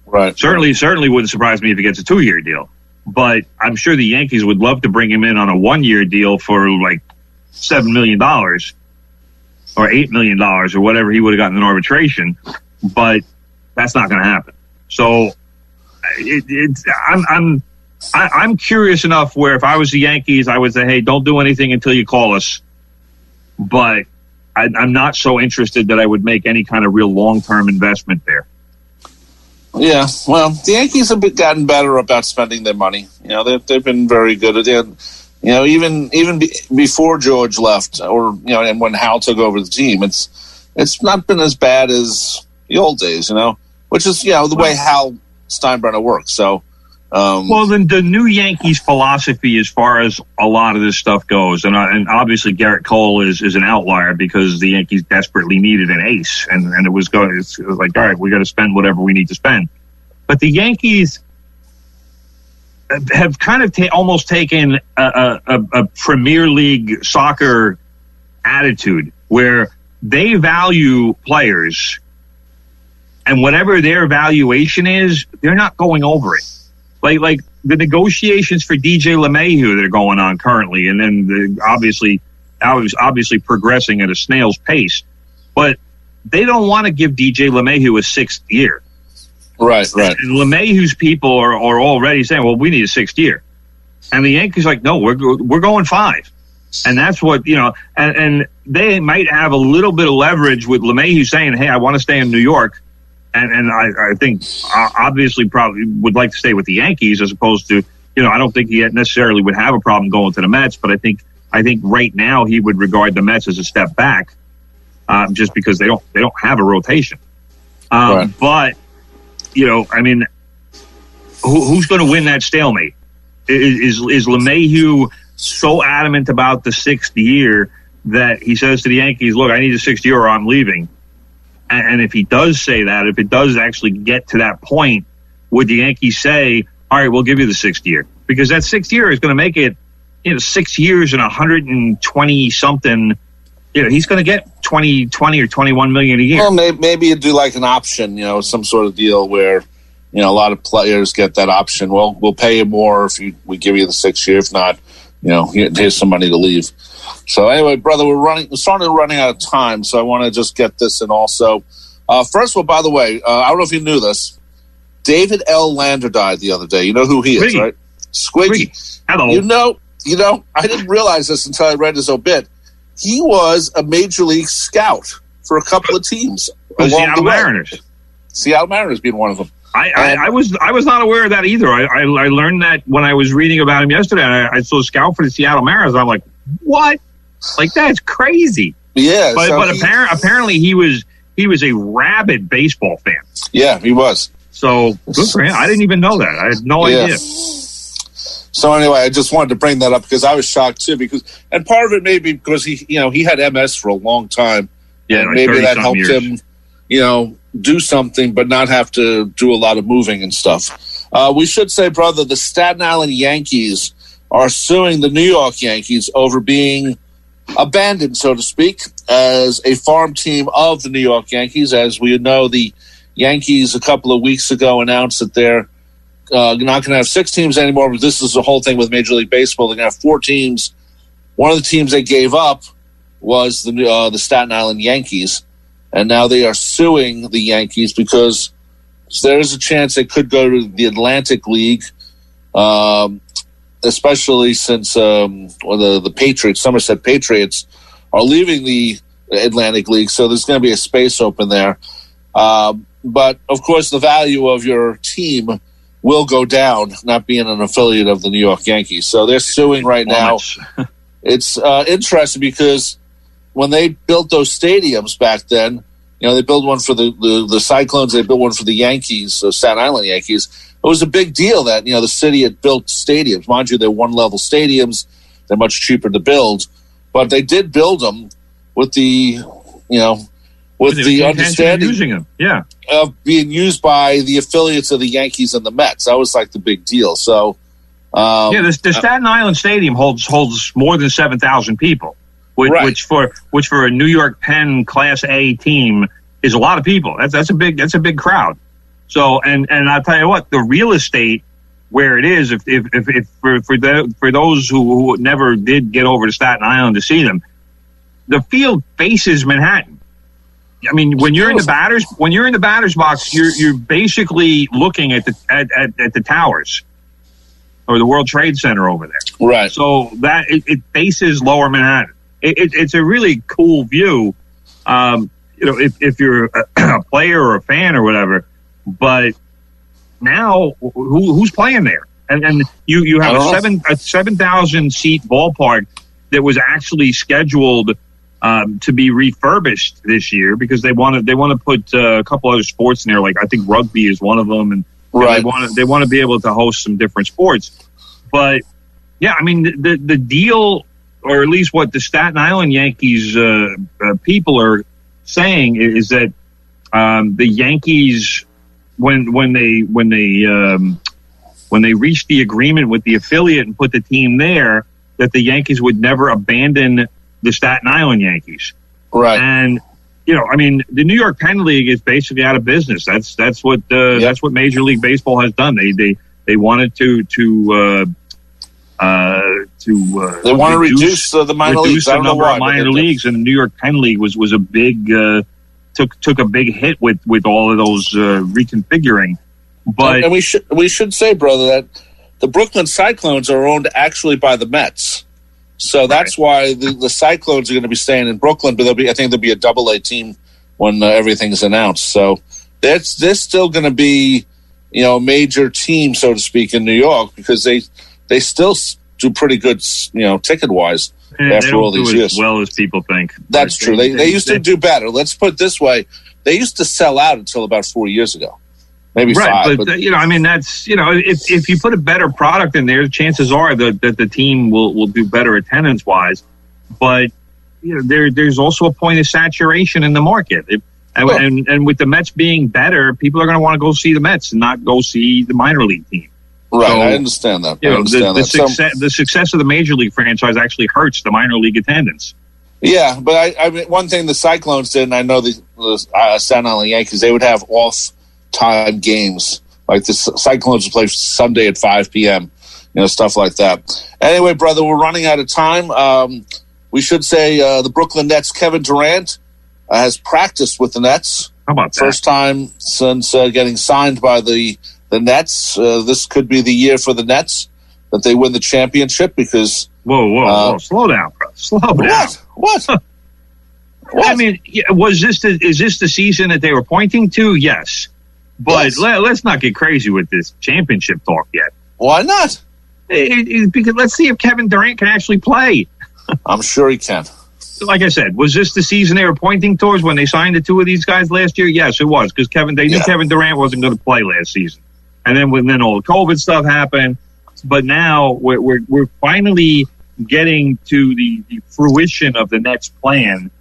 Right.
Certainly wouldn't surprise me if he gets a 2-year deal. But I'm sure the Yankees would love to bring him in on a 1-year deal for like $7 million or $8 million or whatever he would have gotten in arbitration. But that's not going to happen. So I'm curious enough where if I was the Yankees, I would say, hey, don't do anything until you call us. But I'm not so interested that I would make any kind of real long-term investment there.
Yeah, well, the Yankees have gotten better about spending their money. They've been very good at it. Even before George left, or and when Hal took over the team, it's not been as bad as the old days. Which is the way Hal Steinbrenner works. So, well, then the new Yankees philosophy, as far as a lot of this stuff goes, and obviously Garrett Cole is an outlier because the Yankees desperately needed an ace, and it was like, all right, we got to spend whatever we need to spend. But the Yankees have kind of almost taken a Premier League soccer attitude where they value players. And whatever their valuation is, they're not going over it. Like the negotiations for DJ LeMahieu that are going on currently, and then obviously progressing at a snail's pace. But they don't want to give DJ LeMahieu a 6th year. Right.
And LeMahieu's people are already saying, well, we need a 6th year. And the Yankees are like, no, we're going 5. And that's what, and they might have a little bit of leverage with LeMahieu saying, hey, I want to stay in New York. And I think obviously probably would like to stay with the Yankees as opposed to, I don't think he necessarily would have a problem going to the Mets, but I think right now he would regard the Mets as a step back, just because they don't have a rotation. Right. But, who's going to win that stalemate? Is LeMahieu so adamant about the 6th year that he says to the Yankees, look, I need a 6th year or I'm leaving? And if he does say that, if it does actually get to that point, would the Yankees say, all right, we'll give you the 6th year? Because that 6th year is going to make it, 6 years and 120 something. He's going to get 20 or 21 million a year.
Well, maybe you do like an option, some sort of deal where, a lot of players get that option. Well, we'll pay you more if we give you the 6th year. If not, here's some money to leave. So anyway, brother, we're starting to running out of time, so I want to just get this in also. First of all, by the way, I don't know if you knew this. David L. Lander died the other day. You know who he is, right? Squiggy.
Hello.
I didn't realize this until I read his obit. He was a major league scout for a couple of teams.
Seattle Mariners.
Seattle Mariners being one of them.
I was not aware of that either. I learned that when I was reading about him yesterday. I saw a scout for the Seattle Mariners. I'm like, what? Like, that's crazy.
Yeah.
But apparently he was a rabid baseball fan.
Yeah, he was.
So good for him. I didn't even know that. I had no idea.
So anyway, I just wanted to bring that up because I was shocked too. And part of it may be because he had MS for a long time.
Yeah,
and
like
maybe that helped
years.
him, do something, but not have to do a lot of moving and stuff. We should say, brother, the Staten Island Yankees are suing the New York Yankees over being abandoned, so to speak, as a farm team of the New York Yankees. As we know, the Yankees a couple of weeks ago announced that they're not going to have 6 teams anymore, but this is the whole thing with Major League Baseball. They're going to have 4 teams. One of the teams they gave up was the Staten Island Yankees, and now they are suing the Yankees because there is a chance they could go to the Atlantic League, especially since the Patriots, Somerset Patriots, are leaving the Atlantic League, so there's going to be a space open there. But, of course, the value of your team will go down, not being an affiliate of the New York Yankees. So they're suing right now. It's interesting because when they built those stadiums back then, they built one for the Cyclones, they built one for the Yankees, the Staten Island Yankees. It was a big deal that, the city had built stadiums. Mind you, they're one-level stadiums. They're much cheaper to build. But they did build them with the, with the understanding
using them,
of being used by the affiliates of the Yankees and the Mets. That was like the big deal. So,
the Staten Island Stadium holds more than 7,000 people, which for a New York Penn Class A team is a lot of people. That's a big crowd. So, and I'll tell you what, the real estate where it is, if for those who never did get over to Staten Island to see them, the field faces Manhattan. I mean, when you're in the batter's box, you're basically looking at the towers or the World Trade Center over there.
Right.
So that it faces Lower Manhattan. It's a really cool view. If you're a player or a fan or whatever, but now who's playing there? And you have a 7,000 seat ballpark that was actually scheduled to be refurbished this year because they want to put a couple other sports in there. Like I think rugby is one of them, and they want to be able to host some different sports. But yeah, I mean the deal, or at least what the Staten Island Yankees people are saying, is that the Yankees, when they reached the agreement with the affiliate and put the team there, that the Yankees would never abandon the Staten Island Yankees.
Right.
And, I mean, the New York Penn League is basically out of business. That's what Major League Baseball has done. They wanted to
reduce the minor leagues.
The number of minor leagues, and the New York Penn League was a big took a big hit with all of those reconfiguring. But
and we should say, brother, that the Brooklyn Cyclones are owned actually by the Mets. So that's why the Cyclones are going to be staying in Brooklyn, but I think there'll be a AA team when everything's announced. So they're still going to be, a major team, so to speak, in New York, because they still do pretty good, ticket wise after all these years.
As well as people think.
That's true. They used to do better. Let's put it this way: they used to sell out until about 4 years ago. Maybe
right, but I mean, that's if you put a better product in there, chances are that the team will do better attendance wise. But there's also a point of saturation in the market, and with the Mets being better, people are going to want to go see the Mets and not go see the minor league team.
Right, so, I understand that.
The success of the major league franchise actually hurts the minor league attendance.
Yeah, but I mean, one thing the Cyclones did, and I know the Staten Island Yankees, they would have off-time games. Like the Cyclones would play Sunday at 5 p.m., stuff like that. Anyway, brother, we're running out of time. We should say the Brooklyn Nets' Kevin Durant has practiced with the Nets.
How about that?
First time since getting signed by the Nets. This could be the year for the Nets that they win the championship because...
Whoa. Slow down, bro. Slow down.
What?
I mean, is this the season that they were pointing to? Yes. But let's not get crazy with this championship talk yet.
Why not?
Because let's see if Kevin Durant can actually play.
I'm sure he can.
Like I said, was this the season they were pointing towards when they signed the two of these guys last year? Yes, it was, because they knew Kevin Durant wasn't going to play last season. And then all the COVID stuff happened. But now we're finally getting to the fruition of the Nets' plan,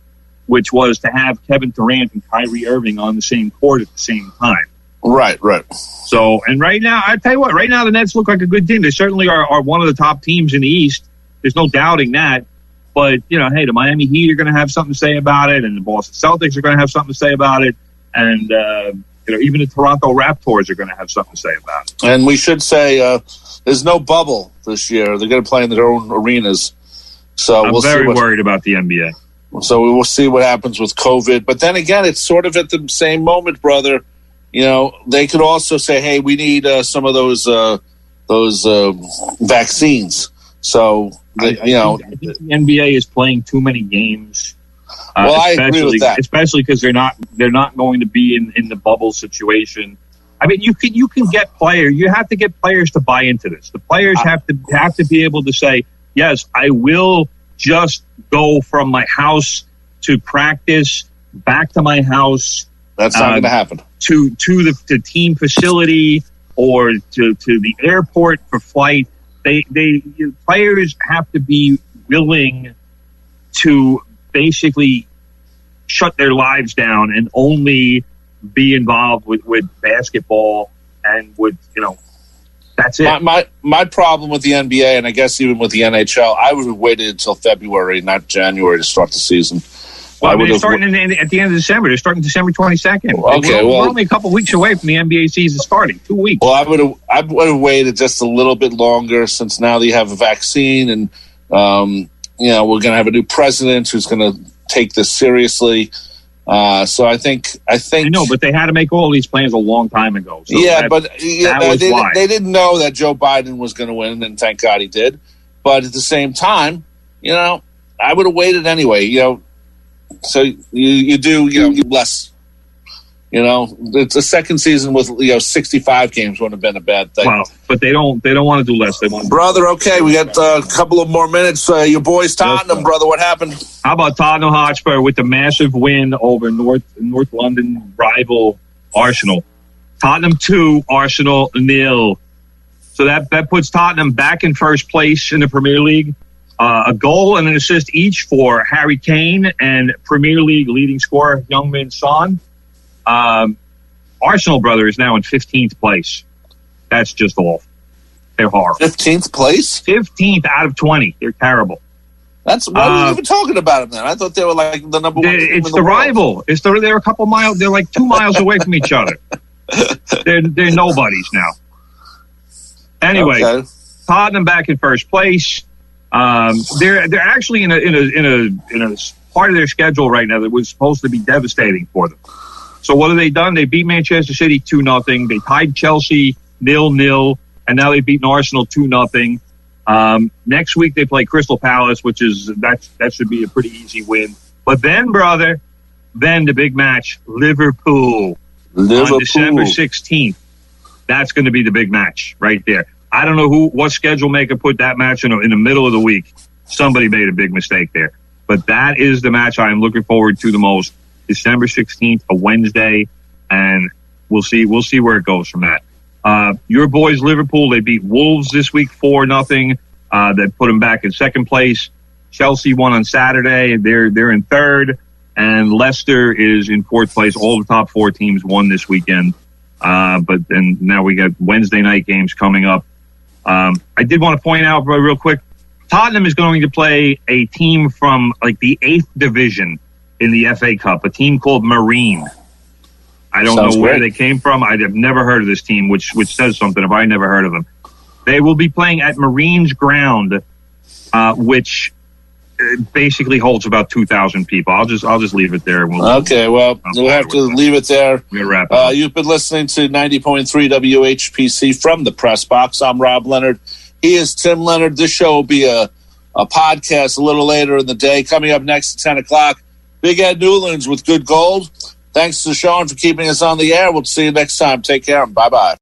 which was to have Kevin Durant and Kyrie Irving on the same court at the same time.
Right.
So, and right now, I tell you what, right now the Nets look like a good team. They certainly are one of the top teams in the East. There's no doubting that. But, hey, the Miami Heat are going to have something to say about it, and the Boston Celtics are going to have something to say about it, and even the Toronto Raptors are going to have something to say about it.
And we should say there's no bubble this year. They're going to play in their own arenas. So
I'm very worried about the NBA.
So we will see what happens with COVID. But then again, it's sort of at the same moment, brother. They could also say, hey, we need some of those vaccines. So,
I think the NBA is playing too many games.
Well, I agree with that.
Especially because they're not going to be in the bubble situation. I mean, you can get players. You have to get players to buy into this. The players have to be able to say, yes, I will just go from my house to practice, back to my house.
That's not going to happen.
To the team facility or to the airport for flight. Players have to be willing to basically shut their lives down and only be involved with basketball and with, that's it.
My problem with the NBA, and I guess even with the NHL, I would have waited until February, not January, to start the season.
Well, they're starting at the end of December. They're starting December 22nd.
Okay,
we're only a couple weeks away from the NBA season starting. 2 weeks.
Well, I would have waited just a little bit longer, since now that you have a vaccine, and we're going to have a new president who's going to take this seriously. So I think. I
know, but they had to make all these plans a long time ago. So
they didn't know that Joe Biden was going to win, and thank God he did. But at the same time, I would have waited anyway. So you do less. It's a second season with 65 games wouldn't have been a bad thing.
Wow, but they don't want to do less. They want
brother. Okay, we got a couple of more minutes. Your boys Tottenham, brother. What happened?
How about Tottenham Hotspur with the massive win over North London rival Arsenal? Tottenham 2, Arsenal 0. So that puts Tottenham back in first place in the Premier League. A goal and an assist each for Harry Kane and Premier League leading scorer Heung-min Son. Arsenal, brother, is now in 15th place. That's just awful. They're horrible.
15th place?
15th out of 20. They're terrible.
Why are you even talking about them then? I thought they were like the number one.
It's the rival. They're a couple miles. They're like 2 miles away from each other. They're nobodies now. Anyway, okay. Tottenham back in first place. They're actually in a part of their schedule right now that was supposed to be devastating for them. So what have they done? They beat Manchester City 2-0. They tied Chelsea 0-0, and now they've beaten Arsenal 2-0. Next week they play Crystal Palace, that should be a pretty easy win. But then, brother, the big match, Liverpool. On December 16th. That's going to be the big match right there. I don't know what schedule maker put that match in the middle of the week. Somebody made a big mistake there. But that is the match I am looking forward to the most. December 16th, a Wednesday, and we'll see where it goes from that. Your boys, Liverpool, they beat Wolves this week 4-0. That put them back in second place. Chelsea won on Saturday. They're in third, and Leicester is in fourth place. All the top 4 teams won this weekend. But then now we got Wednesday night games coming up. I did want to point out real quick, Tottenham is going to play a team from like the 8th division in the FA Cup, a team called Marine. I don't know where they came from. I have never heard of this team, which says something if I never heard of them. They will be playing at Marine's ground, which basically holds about 2,000 people. I'll just leave it there.
We'll have to leave it there.
We'll wrap it up.
You've been listening to 90.3 WHPC from the Press Box. I'm Rob Leonard. He is Tim Leonard. This show will be a podcast a little later in the day. Coming up next at 10 o'clock, Big Ed Newlands with Good Gold. Thanks to Sean for keeping us on the air. We'll see you next time. Take care and bye-bye.